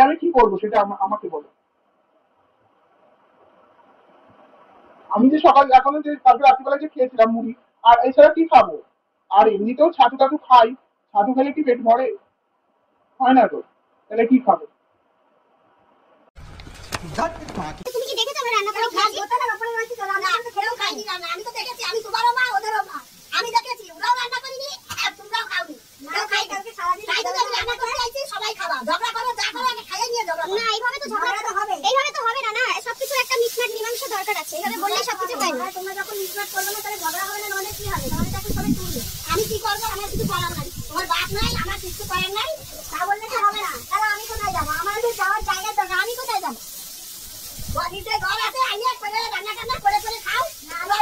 আমি কি করবো সেটা আমাকে বলো। আমি যে সকাল এখন যে কালকে রাত্রিবেলা যে খেয়েছিলাম মুড়ি, আর এছাড়া কি খাবো? আর এমনিতেও ছাতু টাতু খাই, ছাতু খেলে কি পেট ভরে? হয় না তো, তাহলে কি খাবো? তুমি কি দেখেছো আমি রান্না করে খাচ্ছি? ওটার উপরে রয়েছে চলো আমরা তো খেয়েও খাইনি রান্না। আমি তো দেখেছি, আমি তোমারও মা ওদেরও মা, আমি দেখেছি ওরাও রান্না করিনি আর তোমরাও খাওনি। ওরাও খাই কালকে সারাদিন তাই তো আমি রান্না করে আইছি, সবাই খাবা, ঝগড়া করো যা করো আগে খাইয়ে নিয়ে ঝগড়া। না এইভাবে তো ঝগড়া তো হবে, এইভাবে তো হবে না। না সবকিছু একটা মিটমাট মীমাংসা দরকার আছে, এইভাবে বললে সবকিছু হয় না। তোমরা যখন মিটমাট করবে না তাহলে ঝগড়া হবে না, নলে কি হবে? নলে তাকে সবাই তুলবে। আমি কি করব? আমার কিছু করার নাই, তোমার বাপ নাই, আমার কিছু করার নাই, তা বললে তো হবে না। তাহলে আমি কোথায় যাব? আমার তো যাওয়ার জায়গা দরকার, আমি কোথায় যাব? বাড়িতে ঘর আছে, আমি একবারে রান্না টান্না করে করে খাও। আমি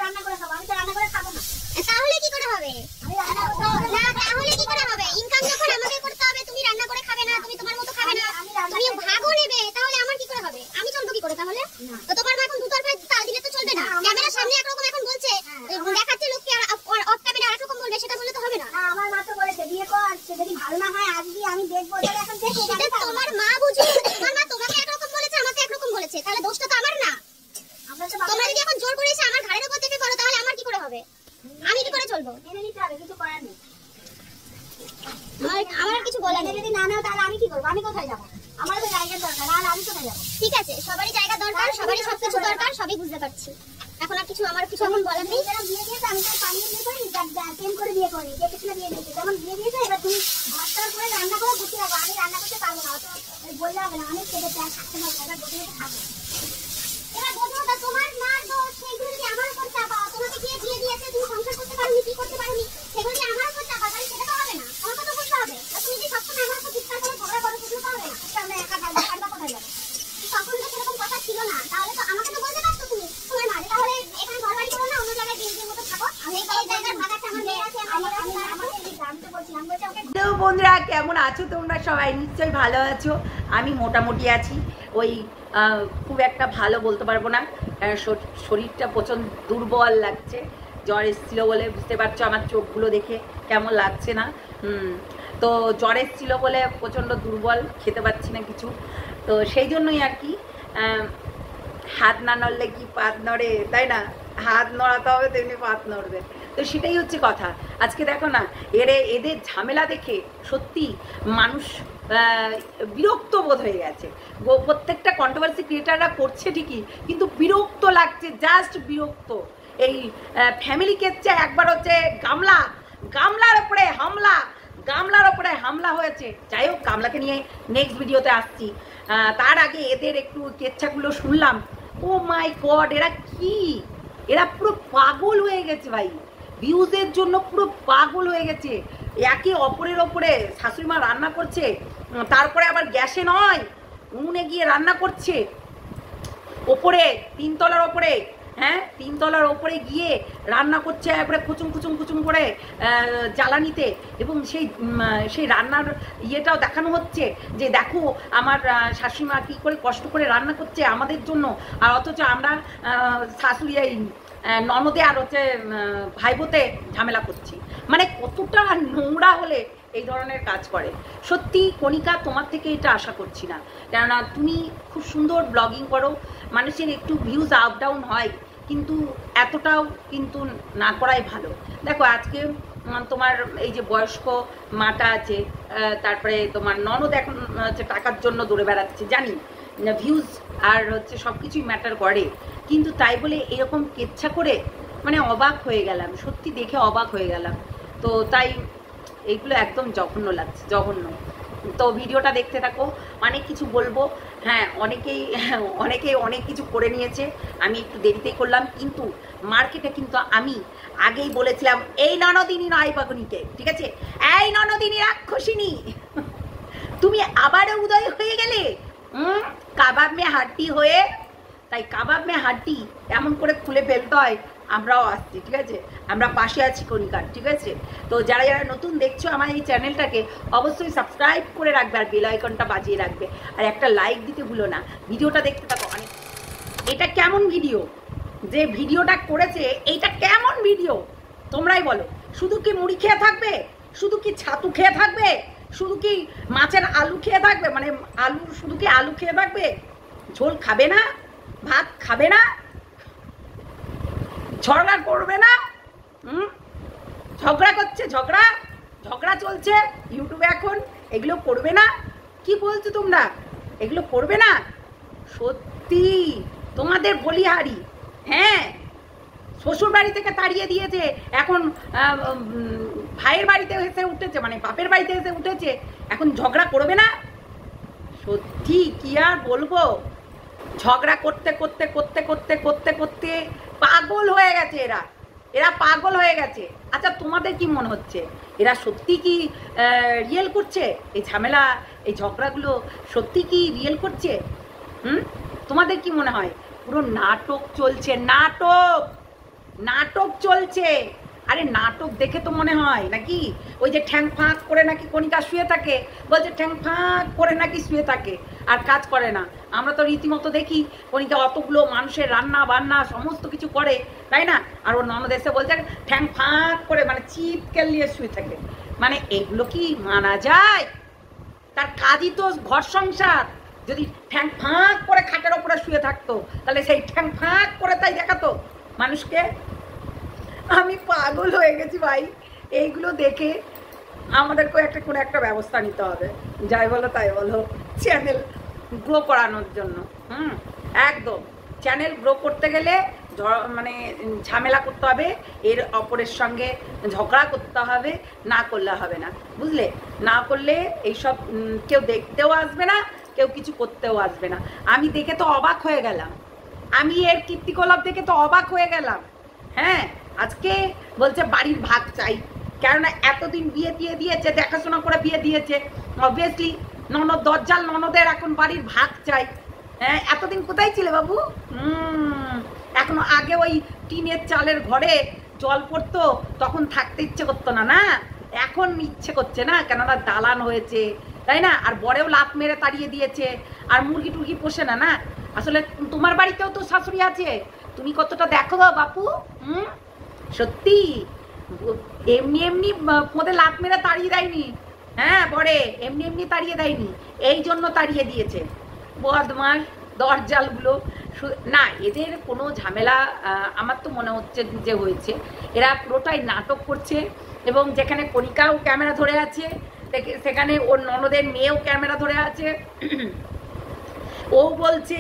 রান্না করে খাবো, আমি তো রান্না করে খাবো না। তাহলে কি করে হবে? আমি রান্না করতে হবে না, তাহলে কি করে হবে? ইনকাম যখন আমাকে করতে হবে, তুমি রান্না করে খাবে না, তুমি তোমার মতো খাবে না, তুমি ভাগও নেবে, তাহলে আমার কি করে হবে? আমি চলবো কি করে তাহলে? তো তোমার মা এখন দুতরফায় তাল দিলে তো চলবে না। ক্যামেরার সামনে একরকম এখন বলছে, দেখাচ্ছে লোককে, আর অফ ক্যামেরা আরেকরকম বলবে, সেটা বললে তো হবে না। আমার মা তো বলেছে বিয়ে কর, সে যদি ভালো না হয় আজকে আমি দেখবো, তাহলে এখন দেখো। সেটা তোমার মা বুঝুক, তোমার মা তোমাকে একরকম বলেছে, আমাকে একরকম বলেছে, তাহলে দোষটা তো আমার না। তোমরা যদি এখন জোর করে এসে আমার ঘাড়ের উপর থেকে করো, তাহলে আমার কি করে হবে? আমি কি করে চলবো? মেনে নিতে হবে, কিছু করার নেই। আমার কিছু বলার নেই। যদি না নাও তাহলে আমি কি করবো? আমি কোথায় যাবো? আমার তো জায়গার দরকার, আর আমি কোথায় যাবো? ঠিক আছে, সবারই জায়গা দরকার, সবারই সবকিছু দরকার, সবই বুঝতে পারছি। এখন আর কিছু আমার কিছু এখন বলার নেই। যারা বিয়ে দিয়েছে আমি তো পালিয়ে বিয়ে করি, প্রেম করে বিয়ে করি, কে পিছনে বিয়ে দিয়েছে, যেমন বিয়ে দিয়েছে এবার তুমি ভাতটার করে রান্না করে গুছিয়ে রাখো। আমি রান্না করতে পারবো না, অত বললে হবে না, আমি খেতে চাই, থাকতে পারবো, এবার গুছিয়ে খাবো। এবার বোঝোটা তোমার মা দোষ, সেইগুলো যদি আমার উপর চাপা, তোমাকে কে বিয়ে দিয়েছে, তুমি সংসার করতে পারোনি, কি করতে পারোনি, সেগুলো যদি আমার উপর চাপা, তাহলে সেটা তো হবে না, আমাকে তো বুঝতে হবে। আর তুমি যদি সবসময় আমার উপর চিৎকার করে ঝগড়া করো, সেগুলো তো হবে না, আমরা একা থাকবো, কাটবা কোথায় যাবো? তখন তো সেরকম কথা ছিল না, তাহলে তো আমাকে তো বলতে পারতো তুমি, তোমার মা, তাহলে এখানে ঘর বাড়ি করো না, অন্য জায়গায় বিয়ের মতো থাকো। আমি এই জায়গার ভাগ আছে, আমার মেয়ে আছে, আমি তো বলছি, আমি বলছি ওকে। হ্যালো বন্ধুরা, কেমন আছো তোমরা সবাই? নিশ্চয়ই ভালো আছো। আমি মোটামুটি আছি, ওই খুব একটা ভালো বলতে পারবো না, শরীরটা প্রচণ্ড দুর্বল লাগছে। জ্বর এসেছিল বলে, বুঝতে পারছো আমার চোখগুলো দেখে কেমন লাগছে না। তো জ্বর এসেছিলো বলে প্রচণ্ড দুর্বল, খেতে পাচ্ছি না কিছু। তো সেই জন্যই আর কি, হাত না নড়লে কি পাত নড়ে, তাই না? হাত নড়াতে হবে তেমনি পাত নড়বে। তো সেটাই হচ্ছে কথা। আজকে দেখো না, এদের ঝামেলা দেখে সত্যি মানুষ বিরক্ত বোধ হয়ে গেছে। প্রত্যেকটা কন্ট্রোভার্সি ক্রিয়েটাররা করছে ঠিকই, কিন্তু বিরক্ত লাগছে, জাস্ট বিরক্ত। এই ফ্যামিলি কেসটা একবার হচ্ছে গামলার ওপরে হামলা হয়েছে। যাই হোক, গামলাকে নিয়ে নেক্সট ভিডিওতে আসছি। তার আগে এদের একটু কেচ্ছাগুলো শুনলাম, ও মাই গড, এরা পুরো পাগল হয়ে গেছে ভাই, ভিউজের জন্য পুরো পাগল হয়ে গেছে। একে অপরের ওপরে শাশুড়ি মা রান্না করছে, তারপরে আবার গ্যাসে নয় উনুনে গিয়ে রান্না করছে, ওপরে তিনতলার ওপরে, হ্যাঁ তিনতলার ওপরে গিয়ে রান্না করছে একবারে কুচুম করে জ্বালানিতে। এবং সেই রান্নার ইয়েটাও দেখানো হচ্ছে যে দেখো আমার শাশুড়িমা কী করে কষ্ট করে রান্না করছে আমাদের জন্য, আর অথচ আমরা শাশুড়ি ননদে আর হচ্ছে ভাইবোতে ঝামেলা করছি। মানে কতটা নোংরা হলে এই ধরনের কাজ করে। সত্যি কণিকা, তোমার থেকে এটা আশা করছি না, কেননা তুমি খুব সুন্দর ব্লগিং করো, মানুষের একটু ভিউজ আপ ডাউন হয়, কিন্তু এতটাও কিন্তু না করাই ভালো। দেখো আজকে তোমার এই যে বয়স্ক মাটা আছে, তারপরে তোমার ননদ এখন হচ্ছে টাকার জন্য দৌড়ে বেড়াচ্ছে, জানি ভিউজ আর হচ্ছে সব কিছুই ম্যাটার করে, কিন্তু তাই বলে এরকম কেচ্ছা করে মানে অবাক হয়ে গেলাম, সত্যি দেখে অবাক হয়ে গেলাম। তো তাই এইগুলো একদম জঘন্য লাগছে, জঘন্য। তো ভিডিওটা দেখতে থাকো, অনেক কিছু বলবো। হ্যাঁ, অনেকেই অনেক কিছু করে নিয়েছে, আমি একটু দেরিতেই করলাম, কিন্তু মার্কেটে কিন্তু আমি আগেই বলেছিলাম এই ননদিনী নয় পাগনিকে, ঠিক আছে? এই ননদিনী রাক্ষসিনী, তুমি আবারও উদয় হয়ে গেলে কাবাব মে হাড্ডি হয়ে। তাই কাবাব মে হাড্ডি এমন করে খুলে ফেলতে হয়, আমরাও আসছি, ঠিক আছে? আমরা পাশে আছি কণিকার, ঠিক আছে? তো যারা নতুন দেখছো আমার এই চ্যানেলটাকে অবশ্যই সাবস্ক্রাইব করে রাখবে, আর বেল আইকনটা বাজিয়ে রাখবে, আর একটা লাইক দিতে ভুলো না। ভিডিওটা দেখতে থাকো। অনেক এটা কেমন ভিডিও যে ভিডিওটা করেছে, এইটা কেমন ভিডিও তোমরাই বলো? শুধু কি মুড়ি খেয়ে থাকবে, শুধু কি ছাতু খেয়ে থাকবে, শুধু কি মাছের আলু খেয়ে থাকবে, মানে আলু শুধু কি আলু খেয়ে থাকবে, ঝোল খাবে না, ভাত খাবে না, ঝগড়া করবে না? ঝগড়া করছে, ঝগড়া চলছে ইউটিউবে এখন, এগুলো করবে না? কি বলছো তোমরা, এগুলো করবে না? সত্যি তোমাদের বলিহারি। হ্যাঁ, শ্বশুর বাড়ি থেকে তাড়িয়ে দিয়েছে, এখন ভাইয়ের বাড়িতে এসে উঠেছে, মানে বাপের বাড়িতে এসে উঠেছে, এখন ঝগড়া করবে না? সত্যি কি আর বলবো, ঝগড়া করতে করতে করতে করতে করতে করতে পাগল হয়ে গেছে এরা পাগল হয়ে গেছে। আচ্ছা, তোমাদের কি মনে হচ্ছে এরা সত্যি কি রিয়েল করছে? এই ঝামেলা, এই ঝগড়াগুলো সত্যি কি রিয়েল করছে? তোমাদের কি মনে হয়? পুরো নাটক চলছে, নাটক চলছে। আরে নাটক দেখে তো মনে হয় নাকি ওই যে ঠ্যাং ফাঁক করে নাকি কণিকা শুয়ে থাকে, বলছে ঠ্যাং ফাঁক করে নাকি শুয়ে থাকে আর কাজ করে না। আমরা তো রীতিমতো দেখি কণিকা অতগুলো মানুষের রান্না বান্না সমস্ত কিছু করে, তাই না? আর ওর ননদ এসে বলছে ঠ্যাং ফাঁক করে, মানে চিৎকার নিয়ে শুয়ে থাকে। মানে এগুলো কি মানা যায়? তার কাজই তো ঘর সংসার। যদি ঠ্যাং ফাঁক করে খাটের ওপরে শুয়ে থাকতো, তাহলে সেই ঠ্যাং ফাঁক করে তাই দেখাতো মানুষকে। আমি পাগল হয়ে গেছি ভাই এইগুলো দেখে। আমাদেরকে কোনো একটা ব্যবস্থা নিতে হবে, যাই বলো তাই বলো, চ্যানেল গ্রো করানোর জন্য। একদম চ্যানেল গ্রো করতে গেলে মানে ঝামেলা করতে হবে, এর অপরের সঙ্গে ঝগড়া করতে হবে, না করলে হবে না, বুঝলে? না করলে এইসব কেউ দেখতেও আসবে না, কেউ কিছু করতেও আসবে না। আমি দেখে তো অবাক হয়ে গেলাম, আমি এর কীর্তিকলাপ দেখে তো অবাক হয়ে গেলাম। হ্যাঁ, আজকে বলছে বাড়ির ভাগ চাই, কেননা এতদিন বিয়ে দিয়ে দিয়েছে, দেখাশোনা করে বিয়ে দিয়েছে, অবভিয়াসলি ননদ দজ্জাল ননদের এখন বাড়ির ভাগ চাই। হ্যাঁ, এতদিন কোথায় ছিলে বাবু? এখনো আগে ওই টিনের চালের ঘরে জল পড়তো, তখন থাকতে ইচ্ছে করতো না, না এখন ইচ্ছে করছে না, কেননা দালান হয়েছে, তাই না? আর বরেও লাত মেরে তাড়িয়ে দিয়েছে, আর মুরগি টুরগি পোষে না। না আসলে তোমার বাড়িতেও তো শাশুড়ি আছে, তুমি কতটা দেখো বাপু। সত্যি এমনি এমনি মধ্যে লাত মেরে তাড়িয়ে দেয়নি। হ্যাঁ, বরে এমনি এমনি তাড়িয়ে দেয়নি, এই জন্য তাড়িয়ে দিয়েছে বদমাস দরজালগুলো। না, এদের কোনো ঝামেলা আমার তো মনে হচ্ছে যে হয়েছে, এরা পুরোটাই নাটক করছে। এবং যেখানে কণিকাও ক্যামেরা ধরে আছে, সেখানে ওর ননদের মেয়েও ক্যামেরা ধরে আছে। ও বলছে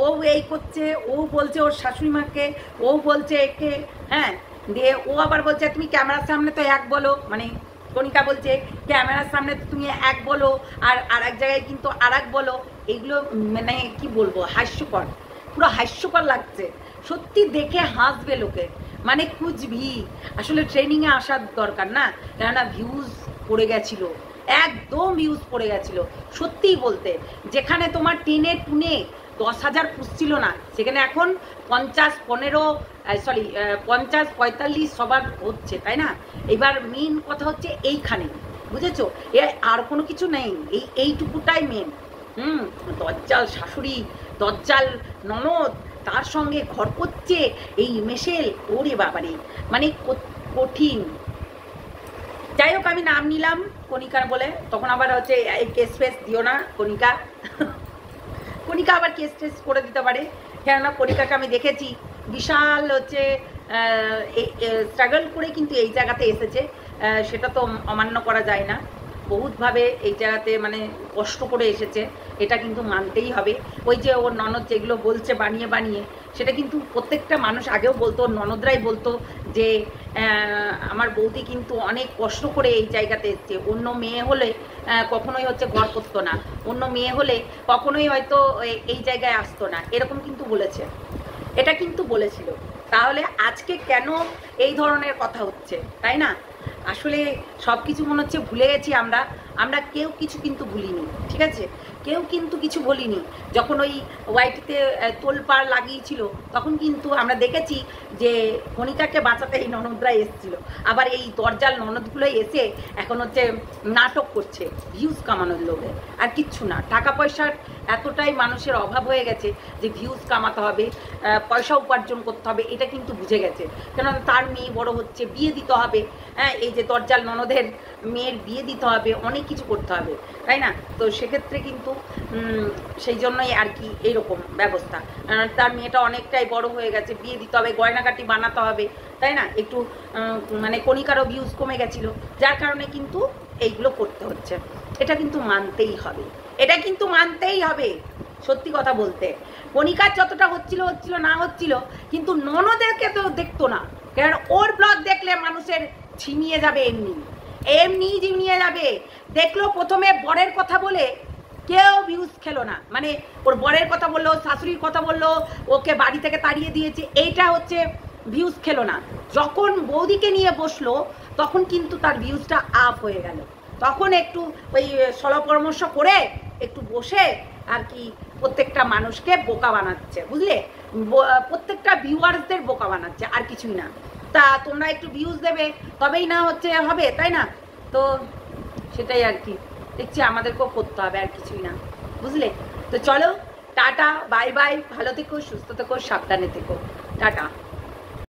ও এই করছে, ও বলছে ওর শাশুড়ি মাকে, ও বলছে একে। হ্যাঁ, দিয়ে ও আবার বলছে তুমি ক্যামেরার সামনে তো এক বলো, মানে কণিকা বলছে ক্যামেরার সামনে তুমি এক বলো, আর এক জায়গায় কিন্তু আর এক বলো। এগুলো মানে কি বলবো, হাস্যকর, পুরো হাস্যকর লাগছে সত্যি, দেখে হাসবে লোকে। মানে খুঁজবি আসলে ট্রেনিংয়ে আসার দরকার না, কেননা ভিউজ পড়ে গেছিল, একদম ভিউজ পড়ে গেছিল। সত্যিই বলতে, যেখানে তোমার টেনে টুনে 10,000 পুষছিল না, সেখানে এখন 50-45 সবার হচ্ছে, তাই না? এবার মেন কথা হচ্ছে এইখানে, বুঝেছো? আর কোনো কিছু নেই, এইটুকুটাই মেন। দজ্জাল শাশুড়ি, দজ্জাল ননদ, তার সঙ্গে ঘর করছে এই মেশেল, ওরে বাবারে, মানে কঠিন। যাই হোক, আমি নাম নিলাম কণিকার বলে, তখন আবার হচ্ছে এই কেস ফেস দিও না কণিকা। কণিকা আবার কেস টেস করে দিতে পারে, কেননা কণিকাকে আমি দেখেছি বিশাল হচ্ছে স্ট্রাগল করে কিন্তু এই জায়গাতে এসেছে, সেটা তো অমান্য করা যায় না। বহুতভাবে এই জায়গাতে মানে কষ্ট করে এসেছে, এটা কিন্তু মানতেই হবে। ওই যে ওর ননদ যেগুলো বলছে বানিয়ে বানিয়ে, সেটা কিন্তু প্রত্যেকটা মানুষ আগেও বলতো, ওর ননদরাই বলতো যে আমার বৌদি কিন্তু অনেক কষ্ট করে এই জায়গাতে এসছে, অন্য মেয়ে হলে কখনোই হচ্ছে ঘর করতো না, অন্য মেয়ে হলে কখনোই হয়তো এই জায়গায় আসতো না, এরকম কিন্তু বলেছে, এটা কিন্তু বলেছিল। তাহলে আজকে কেন এই ধরনের কথা হচ্ছে, তাই না? আসলে সব কিছু মনে হচ্ছে ভুলে গেছি আমরা কেউ কিছু কিন্তু ভুলিনি, ঠিক আছে? কেউ কিন্তু কিছু বলিনি। যখন ওই ওয়াইটিতে তোলপাড় লাগিয়েছিল, তখন কিন্তু আমরা দেখেছি যে কণিকাকে বাঁচাতে এই ননদরা এসেছিল, আবার এই দরজাল ননদগুলোই এসে এখন হচ্ছে নাটক করছে ভিউজ কামানোর লোভে, আর কিচ্ছু না। টাকা পয়সার এতটাই মানুষের অভাব হয়ে গেছে যে ভিউজ কামাতে হবে, পয়সা উপার্জন করতে হবে, এটা কিন্তু বুঝে গেছে। কেন তার মেয়ে বড় হচ্ছে, বিয়ে দিতে হবে, হ্যাঁ এই যে দরজাল ননদের মেয়ের বিয়ে দিতে হবে, অনেক কিছু করতে হবে, তাই না? তো সেক্ষেত্রে কিন্তু সেই জন্যই আর কি এইরকম ব্যবস্থা। তার মেয়েটা অনেকটাই বড় হয়ে গেছে, বিয়ে দিতে হবে, গয়নাকাটি বানাতে হবে, তাই না? একটু মানে কণিকারও ভিউজ কমে গেছিলো, যার কারণে কিন্তু এইগুলো করতে হচ্ছে। এটা কিন্তু মানতেই হবে, এটা কিন্তু মানতেই হবে। সত্যি কথা বলতে কণিকার যতটা হচ্ছিল না হচ্ছিল, কিন্তু ননদেরকে তো দেখতো না, কারণ ওর ব্লগ দেখলে মানুষের ঝিমিয়ে যাবে, এমনি ঝিমিয়ে যাবে। দেখলো প্রথমে বরের কথা বলে কেউ ভিউজ খেলো না, মানে ওর বরের কথা বললো, শাশুড়ির কথা বললো, ওকে বাড়ি থেকে তাড়িয়ে দিয়েছে, এইটা হচ্ছে ভিউজ খেলো না। যখন বৌদিকে নিয়ে বসলো তখন কিন্তু তার ভিউজটা আপ হয়ে গেল। তখন একটু ওই সলা পরামর্শ করে একটু বসে আর কি প্রত্যেকটা মানুষকে বোকা বানাচ্ছে, বুঝলে? প্রত্যেকটা ভিউয়ার্সদের বোকা বানাচ্ছে, আর কিছুই না। তা তোমরা একটু ভিউজ দেবে তবেই না হচ্ছে হবে, তাই না? তো সেটাই আর কি দেখছি আমাদেরকেও করতে হবে, আর কিছুই না, বুঝলে? তো চলো টাটা, বাই বাই, ভালো থেকো, সুস্থ থেকো, সাবধানে থেকো, টাটা।